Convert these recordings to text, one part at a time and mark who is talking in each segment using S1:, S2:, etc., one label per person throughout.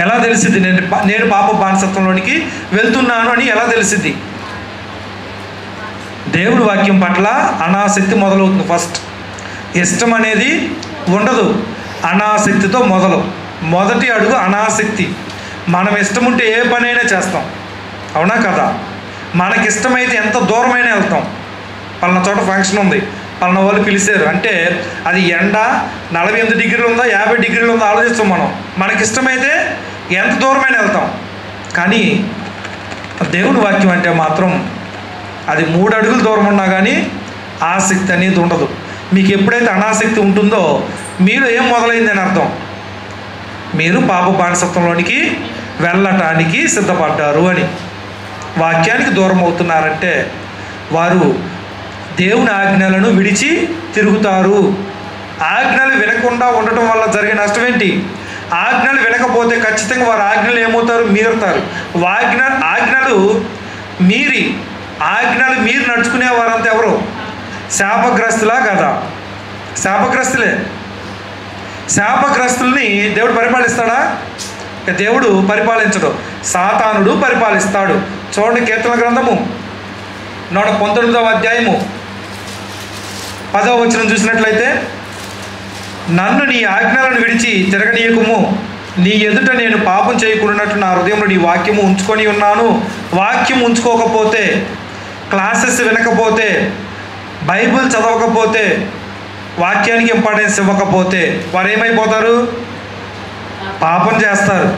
S1: ఎలా తెలిసిద్ది? నేను పాప బానిసత్వంలోనికి వెళ్తున్నాను అని ఎలా తెలిసిద్ది? దేవుడి వాక్యం పట్ల అనాసక్తి మొదలవుతుంది. ఫస్ట్ ఇష్టం అనేది ఉండదు, అనాసక్తితో మొదటి అడుగు అనాసక్తి. మనం ఇష్టం ఉంటే ఏ పనైనా చేస్తాం, అవునా కదా? మనకిష్టమైతే ఎంత దూరమైనా వెళ్తాం. పలానా చోట ఫంక్షన్ ఉంది, పలానా వాళ్ళు పిలిచారు అంటే అది ఎండ 48 డిగ్రీలు ఉందా 50 డిగ్రీలు ఉందా ఆలోచిస్తాం. మనకిష్టమైతే ఎంత దూరమైనా వెళ్తాం. కానీ దేవుని వాక్యం అంటే మాత్రం అది 3 అడుగులు దూరం ఉన్నా కానీ ఆసక్తి అనేది ఉండదు. మీకు ఎప్పుడైతే అనాసక్తి ఉంటుందో మీరు ఏం మొదలైందని అర్థం, మీరు పాప బానిసత్వంలోనికి వెళ్ళటానికి సిద్ధపడ్డారు అని. వాక్యానికి దూరం అవుతున్నారంటే వారు దేవుని ఆజ్ఞలను విడిచి తిరుగుతారు. ఆజ్ఞలు వినకుండా ఉండటం వల్ల జరిగే నష్టం ఏంటి? ఆజ్ఞలు వినకపోతే ఖచ్చితంగా వారు ఆజ్ఞలు ఏమవుతారు? మీరుతారు. ఆజ్ఞలు మీరు నడుచుకునే వారంతా ఎవరు? శాపగ్రస్తులా కదా? శాపగ్రస్తులే. శాపగ్రస్తుల్ని దేవుడు పరిపాలిస్తాడా? దేవుడు పరిపాలించడు, సాతానుడు పరిపాలిస్తాడు. చూడండి, కీర్తన గ్రంథము 119వ అధ్యాయము 10వ వచనం చూసినట్లయితే, నన్ను నీ ఆజ్ఞలను విడిచి తిరగనీయకుము, నీ ఎదుట నేను పాపం చేయకున్నట్టు నా హృదయంలో నీ వాక్యము ఉంచుకొని ఉన్నాను. వాక్యం ఉంచుకోకపోతే, క్లాసెస్ వినకపోతే, బైబిల్ చదవకపోతే, వాక్యానికి ఇంపార్టెన్స్ ఇవ్వకపోతే వారు ఏమైపోతారు? పాపం చేస్తారు.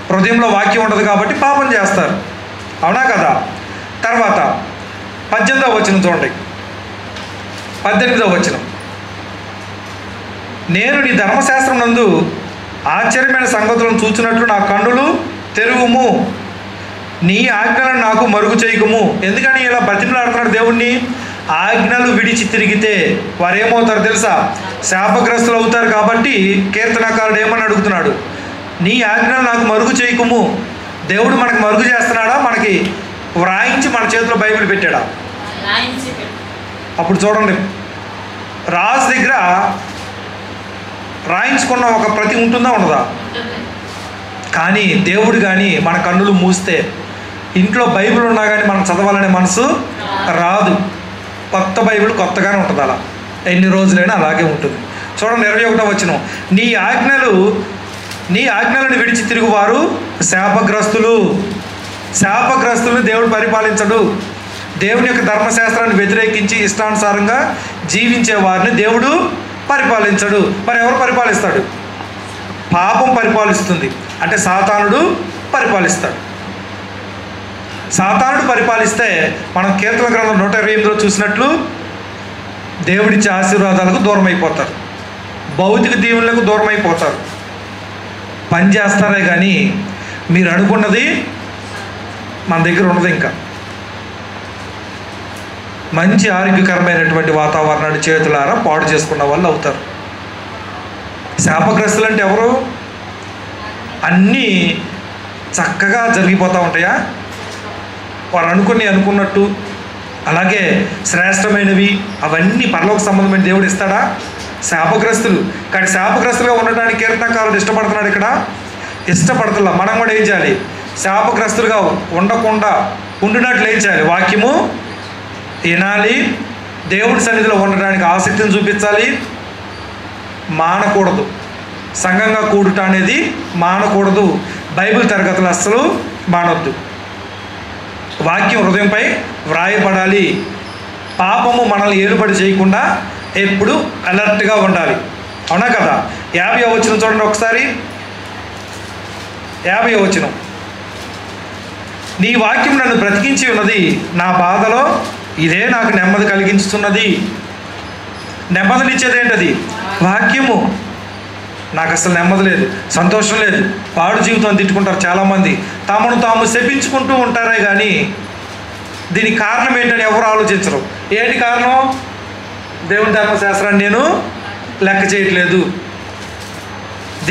S1: హృదయంలో వాక్యం ఉండదు కాబట్టి పాపం చేస్తారు, అవునా కదా? తర్వాత 18వ వచనం చూడండి, 18వ వచనం, నేను నీ ధర్మశాస్త్రం నందు ఆశ్చర్యమైన సంగతులను చూచినట్లు నా కన్నులు తెరువుము, నీ ఆజ్ఞలను నాకు మరుగు చేయకుము. ఎందుకని ఇలా బ్రతిమలాడుతున్నాడు దేవుణ్ణి? ఆజ్ఞలు విడిచి తిరిగితే వారు ఏమవుతారు తెలుసా? శాపగ్రస్తులు అవుతారు. కాబట్టి కీర్తనకారుడు ఏమని అడుగుతున్నాడు? నీ ఆజ్ఞలు నాకు మరుగు చేయకుము. దేవుడు మనకు మరుగు చేస్తున్నాడా? మనకి వ్రాయించి మన చేతిలో బైబిల్ పెట్టాడా? అప్పుడు చూడండి, రాజు దగ్గర రాయించుకున్న ఒక ప్రతి ఉంటుందా ఉండదా? కానీ దేవుడు కానీ మన కన్నులు మూస్తే, ఇంట్లో బైబిల్ ఉన్నా కానీ మనం చదవాలనే మనసు రాదు. కొత్త బైబిల్ కొత్తగానే ఉంటుంది, అలా ఎన్ని రోజులైనా అలాగే ఉంటుంది. చూడండి 21వ వచనం, నీ ఆజ్ఞలను విడిచి తిరుగువారు శాపగ్రస్తులు దేవుడు పరిపాలించడు. దేవుని యొక్క ధర్మశాస్త్రాన్ని వ్యతిరేకించి ఇష్టానుసారంగా జీవించే వారిని దేవుడు పరిపాలించడు. మరి ఎవరు పరిపాలిస్తాడు? పాపం పరిపాలిస్తుంది. అంటే సాతానుడు పరిపాలిస్తాడు. సాతానుడు పరిపాలిస్తే మనం కీర్తన గ్రంథం 128లో చూసినట్లు దేవుడిచ్చే ఆశీర్వాదాలకు దూరం అయిపోతారు, భౌతిక దీవులకు దూరం అయిపోతారు. పని చేస్తారే కానీ మీరు అనుకున్నది మన దగ్గర ఉండదు. ఇంకా మంచి ఆరోగ్యకరమైనటువంటి వాతావరణాన్ని చేతులారా పాడు చేసుకున్న వాళ్ళు అవుతారు. శాపగ్రస్తులు అంటే ఎవరు? అన్నీ చక్కగా జరిగిపోతూ ఉంటాయా? వారు అనుకున్నట్టు అలాగే శ్రేష్టమైనవి అవన్నీ పరలోక సంబంధమైన దేవుడు ఇస్తాడా? శాపగ్రస్తులు. కానీ శాపగ్రస్తులుగా ఉండటానికి కీర్తనకారుడు ఇష్టపడుతున్నాడు. ఇక్కడ ఇష్టపడుతున్నా. మనం కూడా ఏం చేయాలి? శాపగ్రస్తులుగా ఉండకుండా ఉండినట్లు ఏం చేయాలి? వాక్యము వినాలి, దేవుడి సన్నిధిలో ఉండడానికి ఆసక్తిని చూపించాలి, మానకూడదు. సంఘంగా కూడుట అనేది మానకూడదు. బైబిల్ తరగతులు అస్సలు మానొద్దు. వాక్యం హృదయంపై వ్రాయబడాలి. పాపము మనల్ని ఏలుబడి చేయకుండా ఎప్పుడు అలర్ట్గా ఉండాలి, అవునా కదా? 50వ వచనం చూడండి ఒకసారి. 50వ వచనం, నీ వాక్యం నన్ను బ్రతికించి ఉన్నది, నా బాధలో ఇదే నాకు నెమ్మది కలిగించుతున్నది. నెమ్మదినిచ్చేది ఏంటది? వాక్యము. నాకు అసలు నెమ్మది లేదు, సంతోషం లేదు, పాడు జీవితం తిట్టుకుంటారు చాలామంది, తమను తాము శపించుకుంటూ ఉంటారే కానీ దీనికి కారణం ఏంటని ఎవరు ఆలోచించరు. ఏంటి కారణం? దేవుని ధర్మశాస్త్రాన్ని నేను లెక్క చేయట్లేదు,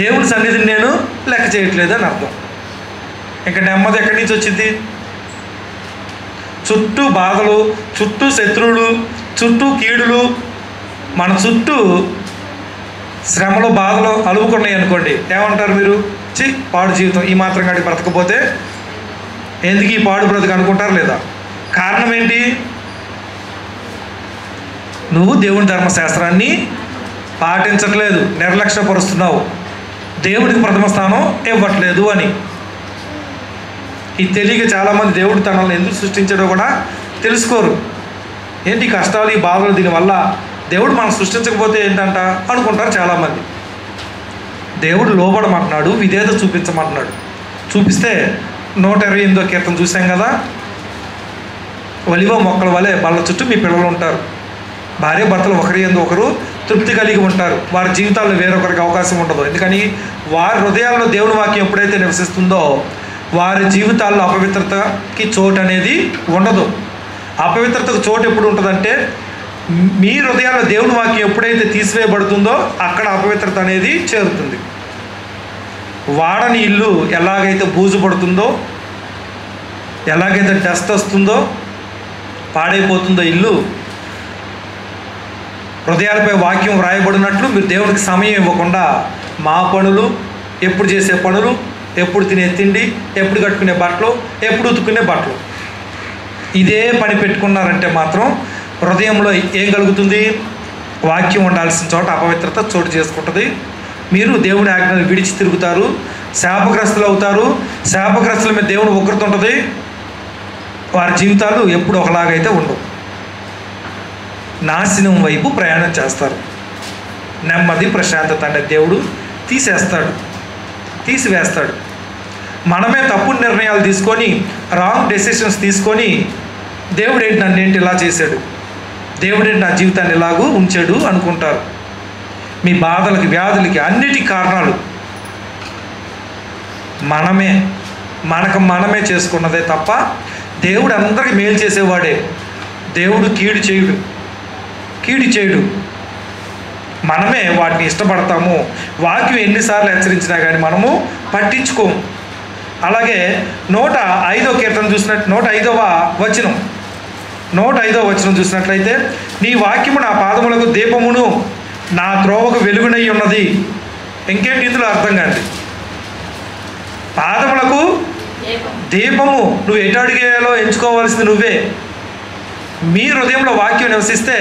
S1: దేవుని సన్నిధిని నేను లెక్క చేయట్లేదు అని అర్థం. ఇంకా నెమ్మది ఎక్కడి నుంచి వచ్చింది? చుట్టూ బాధలు, చుట్టూ శత్రువులు, చుట్టూ కీడులు, మన చుట్టూ శ్రమలు బాధలు అలువుకున్నాయి అనుకోండి, ఏమంటారు మీరు? పాడు జీవితం, ఈ మాత్రం కాడికి బ్రతకపోతే ఎందుకు ఈ పాడు బ్రతుకు అనుకుంటారు లేదా? కారణం ఏంటి? నువ్వు దేవుని ధర్మశాస్త్రాన్ని పాటించట్లేదు, నిర్లక్ష్యపరుస్తున్నావు, దేవుడికి ప్రథమ స్థానం ఇవ్వట్లేదు అని. ఇది తెలియక చాలామంది దేవుడు తనల్ని ఎందుకు సృష్టించాడో కూడా తెలుసుకోరు. ఏంటి కష్టాలు, ఈ బాధలు, దీనివల్ల దేవుడు మనం సృష్టించకపోతే ఏంటంట అనుకుంటారు చాలామంది. దేవుడు లోబడమంటున్నాడు, విధేయత చూపించమంటున్నాడు. చూపిస్తే 128వ కీర్తన చూసాం కదా, ఒలివ మొక్కల వలె బల్ల చుట్టూ మీ పిల్లలు ఉంటారు, భార్య భర్తలు ఒకరి యందు ఒకరు తృప్తి కలిగి ఉంటారు, వారి జీవితాల్లో వేరొకరికి అవకాశం ఉండదు. ఎందుకని వారి హృదయాల్లో దేవుని వాక్యం ఎప్పుడైతే నివసిస్తుందో వారి జీవితాల్లో అపవిత్రతకి చోటు అనేది ఉండదు. అపవిత్రతకు చోటు ఎప్పుడు ఉంటుందంటే మీ హృదయాల్లో దేవుని వాక్యం ఎప్పుడైతే తీసివేయబడుతుందో అక్కడ అపవిత్రత అనేది చేరుతుంది. వాడని ఇల్లు ఎలాగైతే బూజు పడుతుందో, ఎలాగైతే డస్ట్ వస్తుందో, పాడైపోతుందో ఇల్లు, హృదయాలపై వాక్యం వ్రాయబడినట్లు మీరు దేవుడికి సమయం ఇవ్వకుండా మా పనులు, ఎప్పుడు చేసే పనులు, ఎప్పుడు తినే తిండి, ఎప్పుడు కట్టుకునే బట్టలు, ఎప్పుడు ఉతుక్కునే బట్టలు, ఇదే పని పెట్టుకున్నారంటే మాత్రం హృదయంలో ఏం కలుగుతుంది? వాక్యం ఉండాల్సిన చోట అపవిత్రత చోటు చేసుకుంటుంది. మీరు దేవుని ఆజ్ఞలు విడిచి తిరుగుతారు, శాపగ్రస్తులు అవుతారు. శాపగ్రస్తుల మీద దేవుని ఉగ్రత ఉంటుంది. వారి జీవితాలు ఎప్పుడు ఒకలాగైతే ఉండవు, నాశనం వైపు ప్రయాణం చేస్తారు. నెమ్మది ప్రశాంతత అంటే దేవుడు తీసివేస్తాడు. మనమే తప్పుడు నిర్ణయాలు తీసుకొని, రాంగ్ డెసిషన్స్ తీసుకొని, దేవుడేంటి నన్నేంటి ఇలా చేశాడు, దేవుడేంటి నా జీవితాన్ని ఇలాగూ ఉంచాడు అనుకుంటారు. మీ బాధలకి, వ్యాధులకి అన్నిటి కారణాలు మనమే చేసుకున్నదే తప్ప దేవుడు అందరికీ మేలు చేసేవాడే. దేవుడు కీడు చేయడు. మనమే వాటిని ఇష్టపడతాము. వాక్యం ఎన్నిసార్లు హెచ్చరించినా కానీ మనము పట్టించుకోము. అలాగే 105వ కీర్తన చూసినట్టు 105వ వచనం చూసినట్లయితే, నీ వాక్యము నా పాదములకు దీపమును నా త్రోవకు వెలుగునై ఉన్నది. ఇంకేంటి ఇందులో అర్థం కాండి? పాదములకు దీపము, నువ్వు ఎటు అడిగేయాలో ఎంచుకోవాల్సింది నువ్వే. మీ హృదయంలో వాక్యం నివసిస్తే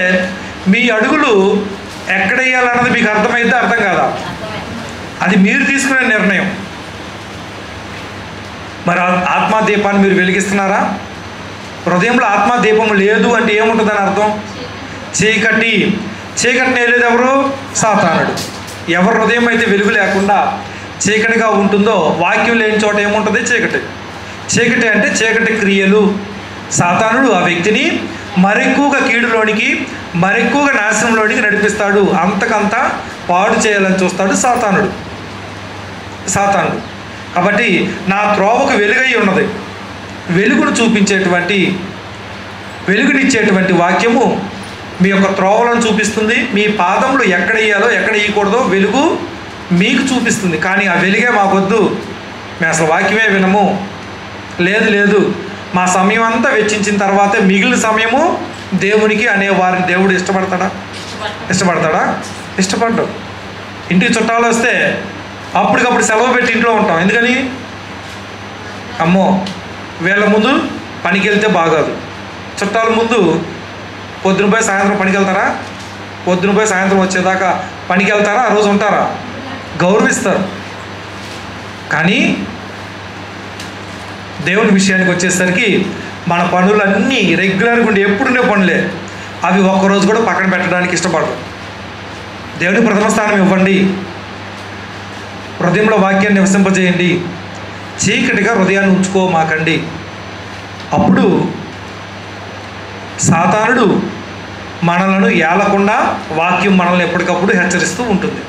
S1: మీ అడుగులు ఎక్కడేయాలన్నది మీకు అర్థమైతే అర్థం కాదా? అది మీరు తీసుకునే నిర్ణయం. మరి ఆత్మదీపాన్ని మీరు వెలిగిస్తున్నారా? హృదయంలో ఆత్మదీపం లేదు అంటే ఏముంటుందని అర్థం? చీకటిని వేయలేదు ఎవరు? సాతానుడు. ఎవరి హృదయం అయితే వెలుగు లేకుండా చీకటిగా ఉంటుందో, వాక్యం లేని చోట ఏముంటుంది? చీకటి అంటే చీకటి క్రియలు. సాతానుడు ఆ వ్యక్తిని మరెక్కువగా కీడులోనికి, మరెక్కువగా నాశనంలోనికి నడిపిస్తాడు. అంతకంతా పాడు చేయాలని చూస్తాడు సాతానుడు. కాబట్టి నా త్రోవకు వెలుగై ఉన్నది, వెలుగునిచ్చేటువంటి వాక్యము మీ యొక్క త్రోవలను చూపిస్తుంది. మీ పాదములు ఎక్కడ వేయాలో ఎక్కడ వేయకూడదో వెలుగు మీకు చూపిస్తుంది. కానీ ఆ వెలుగే మాకొద్దు, మేము అసలు వాక్యమే వినము, లేదు మా సమయం అంతా వెచ్చించిన తర్వాతే మిగిలిన సమయము దేవునికి అనే వారిని దేవుడు ఇష్టపడతాడా? ఇష్టపడ్డాడు. ఇంటికి చుట్టాలు వస్తే అప్పటికప్పుడు సెలవు పెట్టి ఇంట్లో ఉంటాం. ఎందుకని? అమ్మో వీళ్ళ ముందు పనికి వెళ్తే బాగాదు. చుట్టాల ముందు పొద్దున పోయి సాయంత్రం పనికి వెళ్తారా? పొద్దున పోయి సాయంత్రం వచ్చేదాకా పనికి వెళ్తారా? ఆ రోజు ఉంటారా? గౌరవిస్తారు. కానీ దేవుని విషయానికి వచ్చేసరికి మన పనులన్నీ రెగ్యులర్గా ఉండి ఎప్పుడుండే పనులే, అవి ఒక్కరోజు కూడా పక్కన పెట్టడానికి ఇష్టపడరు. దేవుని ప్రథమ స్థానం ఇవ్వండి, హృదయంలో వాక్యాన్ని నివసింపజేయండి, చీకటిగా హృదయాన్ని ఉంచుకోమాకండి. అప్పుడు సాతానుడు మనలను ఏలకుండా వాక్యం మనల్ని ఎప్పటికప్పుడు హెచ్చరిస్తూ ఉంటుంది.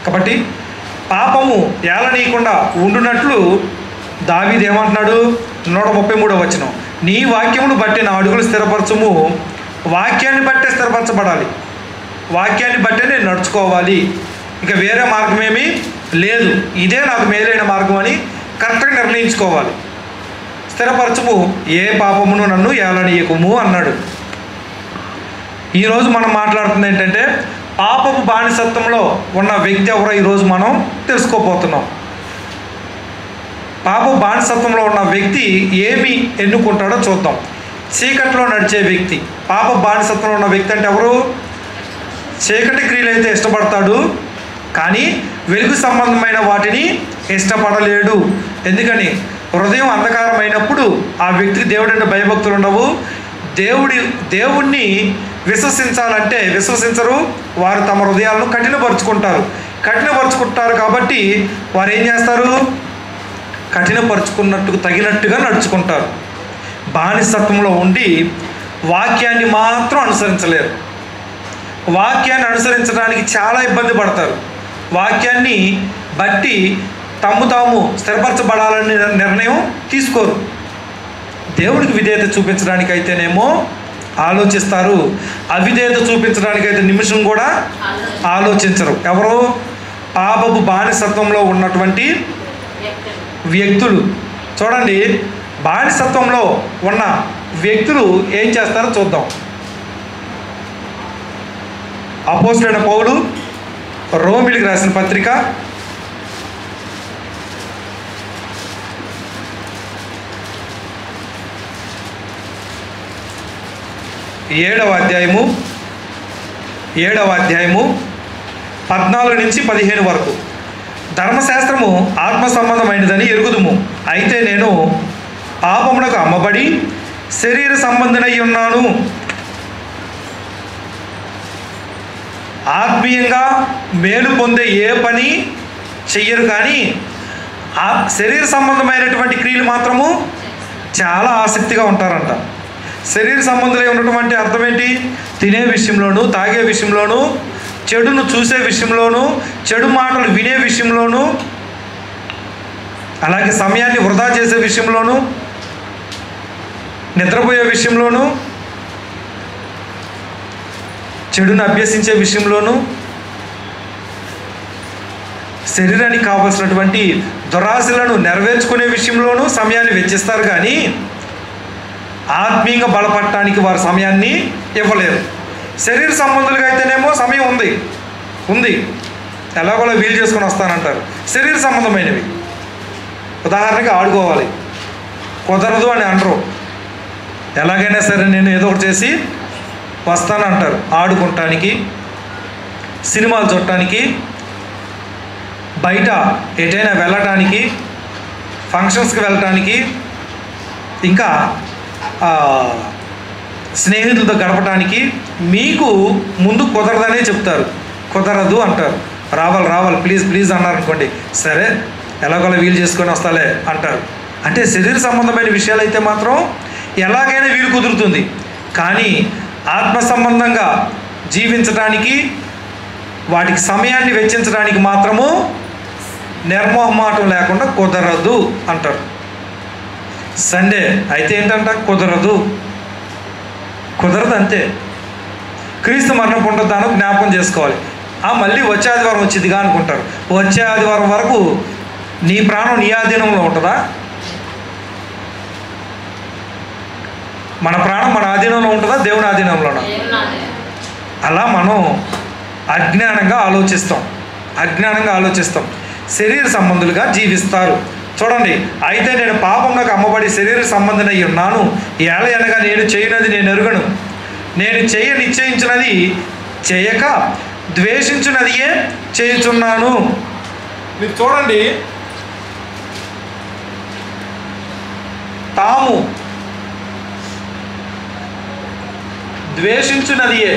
S1: కాబట్టి పాపము ఏలనీయకుండా ఉండునట్లు దావీదు ఏమంటున్నాడు? 133వ వచనం, నీ వాక్యమును బట్టి నా అడుగులు స్థిరపరచుము. వాక్యాన్ని బట్టే స్థిరపరచబడాలి, వాక్యాన్ని బట్టే నేను నడుచుకోవాలి, ఇంకా వేరే మార్గం ఏమీ లేదు, ఇదే నాకు మేలైన మార్గం అని కరెక్ట్గా నిర్ణయించుకోవాలి. స్థిరపరచుము, ఏ పాపమును నన్ను ఏలనీయకుము అన్నాడు. ఈరోజు మనం మాట్లాడుతుంది ఏంటంటే పాపపు బానిసత్వంలో ఉన్న వ్యక్తి ఎవరో ఈరోజు మనం తెలుసుకోబోతున్నాం. పాపపు బానిసత్వంలో ఉన్న వ్యక్తి ఏమి ఎన్నుకుంటాడో చూద్దాం. చీకట్లో నడిచే వ్యక్తి. పాప బానిసత్వంలో ఉన్న వ్యక్తి అంటే ఎవరు? చీకటి క్రియలు అయితే ఇష్టపడతాడు, కానీ వెలుగు సంబంధమైన వాటిని ఇష్టపడలేడు. ఎందుకని? హృదయం అంధకారమైనప్పుడు ఆ వ్యక్తికి దేవుడు అంటే భయభక్తులు ఉండవు. దేవుణ్ణి విశ్వసించాలంటే విశ్వసించరు. వారు తమ హృదయాలను కఠినపరుచుకుంటారు కాబట్టి వారు ఏం చేస్తారు? కఠినపరుచుకున్నట్టుకు తగినట్టుగా నడుచుకుంటారు. బానిసత్వంలో ఉండి వాక్యాన్ని మాత్రం అనుసరించలేరు. వాక్యాన్ని అనుసరించడానికి చాలా ఇబ్బంది పడతారు. వాక్యాన్ని బట్టి తాము స్థిరపరచబడాలని నిర్ణయం తీసుకోరు. దేవుడికి విధేయత చూపించడానికి అయితేనేమో ఆలోచిస్తారు, అవిధేయత చూపించడానికైతే నిమిషం కూడా ఆలోచించరు. ఎవరు? పాపపు బానిసత్వంలో ఉన్నటువంటి వ్యక్తులు. చూడండి, బానిసత్వంలో ఉన్న వ్యక్తులు ఏం చేస్తారో చూద్దాం. అపోస్తలుడైన పౌలు రోమీయులకు రాసిన పత్రిక 7వ అధ్యాయము 14 నుంచి 15 వరకు. ధర్మశాస్త్రము ఆత్మ సంబంధమైనదని ఎరుగుదుము. అయితే నేను పాపమునకు అమ్మబడి శరీర సంబంధనై ఉన్నాను. ఆత్మీయంగా మేలు పొందే ఏ పని చెయ్యరు, కానీ ఆ శరీర సంబంధమైనటువంటి క్రియలు మాత్రము చాలా ఆసక్తిగా ఉంటారంట. శరీర సంబంధులై ఉండటం అంటే అర్థం ఏంటి? తినే విషయంలోనూ, తాగే విషయంలోనూ, చెడును చూసే విషయంలోనూ, చెడు మాటలు వినే విషయంలోనూ, అలాగే సమయాన్ని వృధా చేసే విషయంలోనూ, నిద్రపోయే విషయంలోనూ, చెడును అభ్యసించే విషయంలోనూ, శరీరానికి కావలసినటువంటి దురాశలను నెరవేర్చుకునే విషయంలోనూ సమయాన్ని వెచ్చిస్తారు, కానీ ఆత్మీయంగా బలపడటానికి వారి సమయాన్ని ఇవ్వలేరు. శరీర సంబంధులుగా అయితేనేమో సమయం ఉంది ఎలాగోలా వీలు చేసుకొని వస్తానంటారు. శరీర సంబంధమైనవి ఉదాహరణకి ఆడుకోవాలి, కుదరదు అని అనరు. ఎలాగైనా సరే నేను ఏదో ఒకటి చేసి వస్తానంటారు. ఆడుకుంటానికి, సినిమాలు చూడటానికి, బయట ఎటైనా వెళ్ళటానికి, ఫంక్షన్స్కి వెళ్ళటానికి, ఇంకా స్నేహితులతో గడపడానికి మీకు ముందు కుదరదనే చెప్తారు. కుదరదు అంటారు. రావాలి ప్లీజ్ అన్నారు అనుకోండి, సరే ఎలాగోలా వీలు చేసుకొని వస్తాలే అంటారు. అంటే శరీర సంబంధమైన విషయాలు అయితే మాత్రం ఎలాగైనా వీలు కుదురుతుంది, కానీ ఆత్మ సంబంధంగా జీవించడానికి, వాటికి సమయాన్ని వెచ్చించడానికి మాత్రము నిర్మోహమాటం లేకుండా కుదరదు అంటారు. సండే అయితే ఏంటంట? కుదరదు అంతే. క్రీస్తు మరణ పునరుద్ధానం జ్ఞాపకం చేసుకోవాలి. మళ్ళీ వచ్చే ఆదివారం వచ్చిందిగా అనుకుంటారు. వచ్చే ఆదివారం వరకు నీ ప్రాణం నీ ఆధీనంలో ఉంటుందా? మన ప్రాణం మన ఆధీనంలో ఉంటుందా, దేవుని ఆధీనంలోనా? అలా మనం అజ్ఞానంగా ఆలోచిస్తాం. శరీర సంబంధులుగా జీవిస్తారు. చూడండి, అయితే నేను పాపమునకు అమ్మబడి శరీర సంబంధనై ఉన్నాను. ఎలా అనగా నేను చేయనది నేను ఎరుగను, నేను నిశ్చయించినది చేయక ద్వేషించున్నదియే చేయుచున్నాను. మీరు చూడండి, తాము ద్వేషించున్నదియే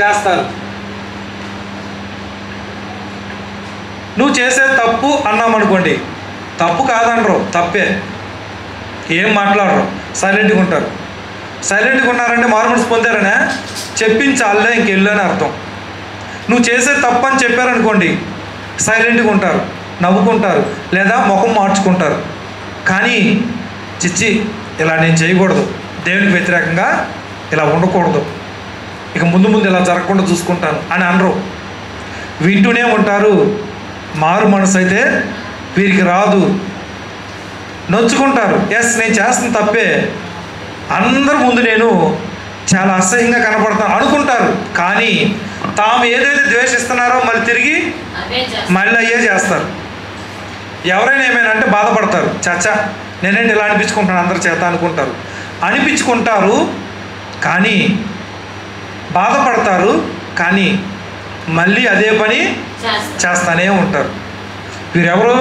S1: చేస్తారు. నువ్వు చేసే తప్పు అన్నామనుకోండి, తప్పు కాదనరు, తప్పే, ఏం మాట్లాడరు, సైలెంట్గా ఉంటారు. సైలెంట్గా ఉన్నారంటే మారుమనసు పొందారనే చెప్పించాలే ఇంకెళ్ళు అని అర్థం. నువ్వు చేసే తప్పు అని చెప్పారనుకోండి, సైలెంట్గా ఉంటారు, నవ్వుకుంటారు, లేదా ముఖం మార్చుకుంటారు. కానీ చిచ్చి ఇలా నేను చేయకూడదు, దేవునికి వ్యతిరేకంగా ఇలా ఉండకూడదు, ఇక ముందు ఇలా జరగకుండా చూసుకుంటాను అని అనరు. వింటూనే ఉంటారు. మారు మనసు అయితే వీరికి రాదు, నొచ్చుకుంటారు. ఎస్, నేను చేస్తున్న తప్పే, అందరి ముందు నేను చాలా అసహ్యంగా కనపడతాం అనుకుంటారు. కానీ తాము ఏదైతే ద్వేషిస్తున్నారో మళ్ళీ తిరిగి మళ్ళీ అయ్యే చేస్తారు. ఎవరైనా ఏమైనా అంటే బాధపడతారు. చచ్చా నేనేంటి ఇలా అనిపించుకుంటాను అందరి చేత అనిపించుకుంటారు. కానీ బాధపడతారు. కానీ మళ్ళీ అదే పని చేస్తూనే ఉంటారు. వీరెవరు?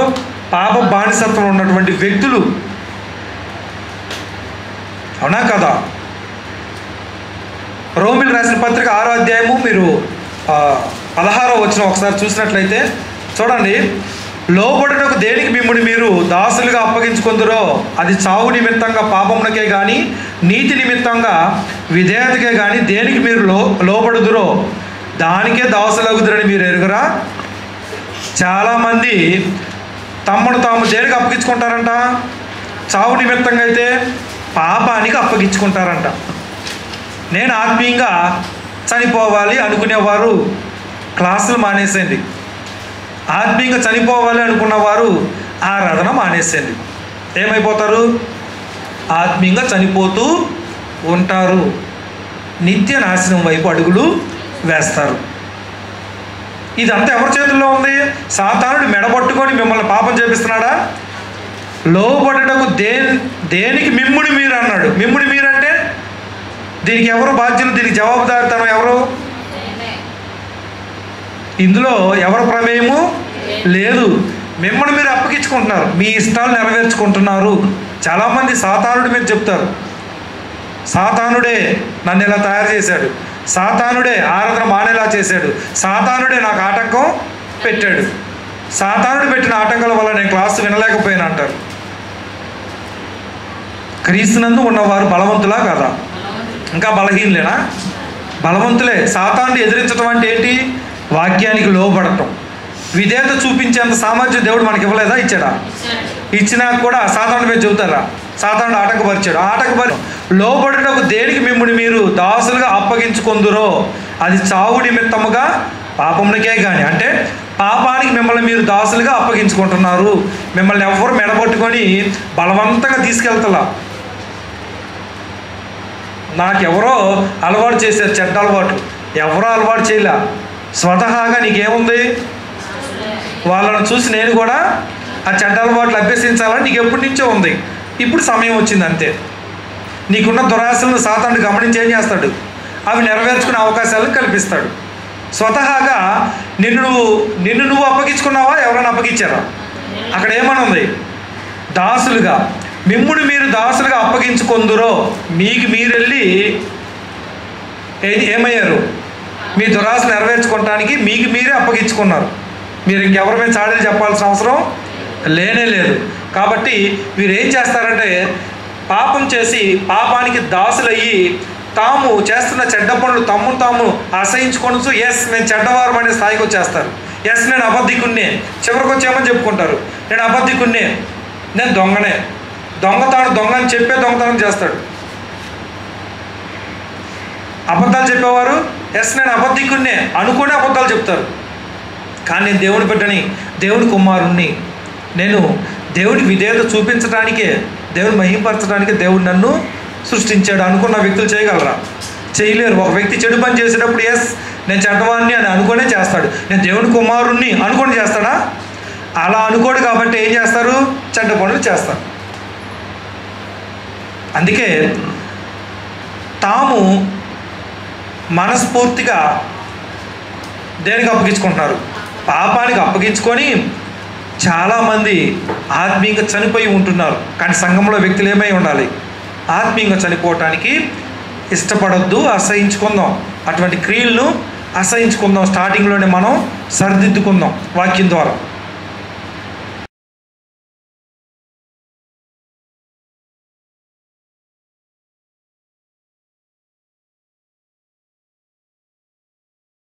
S1: పాప బానిసత్వం ఉన్నటువంటి వ్యక్తులు. అవునా కదా? రోమిలు రాసిన పత్రిక 6వ అధ్యాయము మీరు 16వ వచనం ఒకసారి చూసినట్లయితే చూడండి. లోబడుటకు దేనికి మిమ్ముని మీరు దాసులుగా అప్పగించుకొందురో అది చావు నిమిత్తంగా పాపమునకే కానీ నీతి నిమిత్తంగా విధేయతకే కానీ దేనికి మీరు లోబడుదురో దానికే దాసులగుదురని మీరు ఎరుగురా? చాలామంది తమను తాము దేనికి అప్పగించుకుంటారంట? చావు నిమిత్తంగా అయితే పాపానికి అప్పగించుకుంటారంట. నేను ఆత్మీయంగా చనిపోవాలి అనుకునేవారు క్లాసులు మానేసేయండి. ఆత్మీయంగా చనిపోవాలి అనుకున్నవారు ఆరాధన మానేసేయండి. ఏమైపోతారు? ఆత్మీయంగా చనిపోతూ ఉంటారు. నిత్య నాశనం వైపు అడుగులు వేస్తారు. ఇదంతా ఎవరి చేతుల్లో ఉంది? సాతానుడు మెడబట్టుకొని మిమ్మల్ని పాపం చేపిస్తున్నాడా? లోబడుటకు దేనికి మిమ్ముని మీరు అన్నాడు. మిమ్ముని మీరంటే దీనికి ఎవరు బాధ్యులు? దీనికి జవాబుదారితనం ఎవరు? ఇందులో ఎవరు ప్రమేయము లేదు. మిమ్మల్ని మీరు అప్పగించుకుంటున్నారు. మీ ఇష్టాలు నెరవేర్చుకుంటున్నారు. చాలామంది సాతానుడి మీద చెప్తారు. సాతానుడే నన్ను ఇలా తయారు చేశాడు, సాతానుడే ఆరాధన మానేలా చేశాడు, సాతానుడే నాకు ఆటంకం పెట్టాడు, సాతానుడు పెట్టిన ఆటంకాల వల్ల నేను క్లాసు వినలేకపోయాను అంటారు. క్రీస్తునందు ఉన్నవారు బలవంతులా కదా? ఇంకా బలహీనులేనా? బలవంతులే. సాతానుడు ఎదిరించడం అంటే ఏంటి? వాక్యానికి లోబడటం. విధేయత చూపించేంత సామర్థ్యం దేవుడు మనకి ఇవ్వలేదా? ఇచ్చాడా? ఇచ్చినా కూడా సాతానుడి మీద చెబుతారా? సాతానుడు ఆటంకపరిచాడు. ఆటంకపరి లోబడుటకు దేనికి మిమ్ముని మీరు దాసులుగా అప్పగించుకొందురో అది చావు నిమిత్తముగా పాపమునికే కానీ, అంటే పాపానికి మిమ్మల్ని మీరు దాసులుగా అప్పగించుకుంటున్నారు. మిమ్మల్ని ఎవరు మెడబట్టుకొని బలవంతంగా తీసుకెళ్తలా. నాకెవరో అలవాటు చేశారు చెడ్డ అలవాటు. ఎవరో అలవాటు చేయలే. స్వతహాగా నీకేముంది? వాళ్ళని చూసి నేను కూడా ఆ చెడ్డ అలవాట్లు అభ్యసించాలని నీకు ఎప్పటి నుంచో ఉంది. ఇప్పుడు సమయం వచ్చింది అంతే. నీకున్న దురాశలను సాతానుడు గమనించి ఏం చేస్తాడు? అవి నెరవేర్చుకునే అవకాశాలను కల్పిస్తాడు. స్వతహాగా నిన్ను నువ్వు అప్పగించుకున్నావా? ఎవరైనా అప్పగించారా? అక్కడ ఏమని ఉంది? దాసులుగా. మిమ్ముడు మీరు దాసులుగా అప్పగించుకొందురో మీకు మీరెళ్ళి ఏమయ్యారు? మీ దురాశ నెరవేర్చుకోవటానికి మీకు మీరే అప్పగించుకున్నారు. మీరు ఇంకెవరి మీద చాడీలు చెప్పాల్సిన అవసరం లేనే లేదు. కాబట్టి మీరు ఏం చేస్తారంటే పాపం చేసి పాపానికి దాసులయ్యి తాము చేస్తున్న చెడ్డ పనులు తాము అసహించుకొనుచు ఎస్ నేను చెడ్డవారం అనే స్థాయికి వచ్చేస్తారు. ఎస్ నేను అబద్ధికున్నే. చివరికి వచ్చేమని చెప్పుకుంటారు, నేను అబద్ధికున్నే, నేను దొంగనే. దొంగ అని చెప్పే దొంగతనం చేస్తాడు. అబద్ధాలు చెప్పేవారు ఎస్ నేను అబద్ధికున్నే అనుకునే అబద్ధాలు చెప్తారు. కానీ నేను దేవుని బిడ్డని, దేవుని కుమారుణ్ణి, నేను దేవుడికి విధేయత చూపించడానికే, దేవుని మహిమపరచడానికే దేవుడు నన్ను సృష్టించాడు అనుకున్న వ్యక్తులు చేయగలరా? చేయలేరు. ఒక వ్యక్తి చెడు పని చేసేటప్పుడు ఎస్ నేను చెడ్డవాడిని అని అనుకునే చేస్తాడు. నేను దేవుని కుమారుణ్ణి అనుకొని చేస్తాడా? అలా అనుకోడు. కాబట్టి ఏం చేస్తారు? చెడ్డ పనులు చేస్తారు. అందుకే తాము మనస్ఫూర్తిగా దేనికి అప్పగించుకుంటున్నారు? పాపానికి అప్పగించుకొని చాలామంది ఆత్మీయంగా చనిపోయి ఉంటున్నారు. కానీ సంఘంలో వ్యక్తులు ఏమై ఉండాలి? ఆత్మీయంగా చనిపోవటానికి ఇష్టపడొద్దు, అసహించుకుందాం. అటువంటి క్రియలను అసహించుకుందాం. స్టార్టింగ్లోనే మనం సరిదిద్దుకుందాం వాక్యం ద్వారా.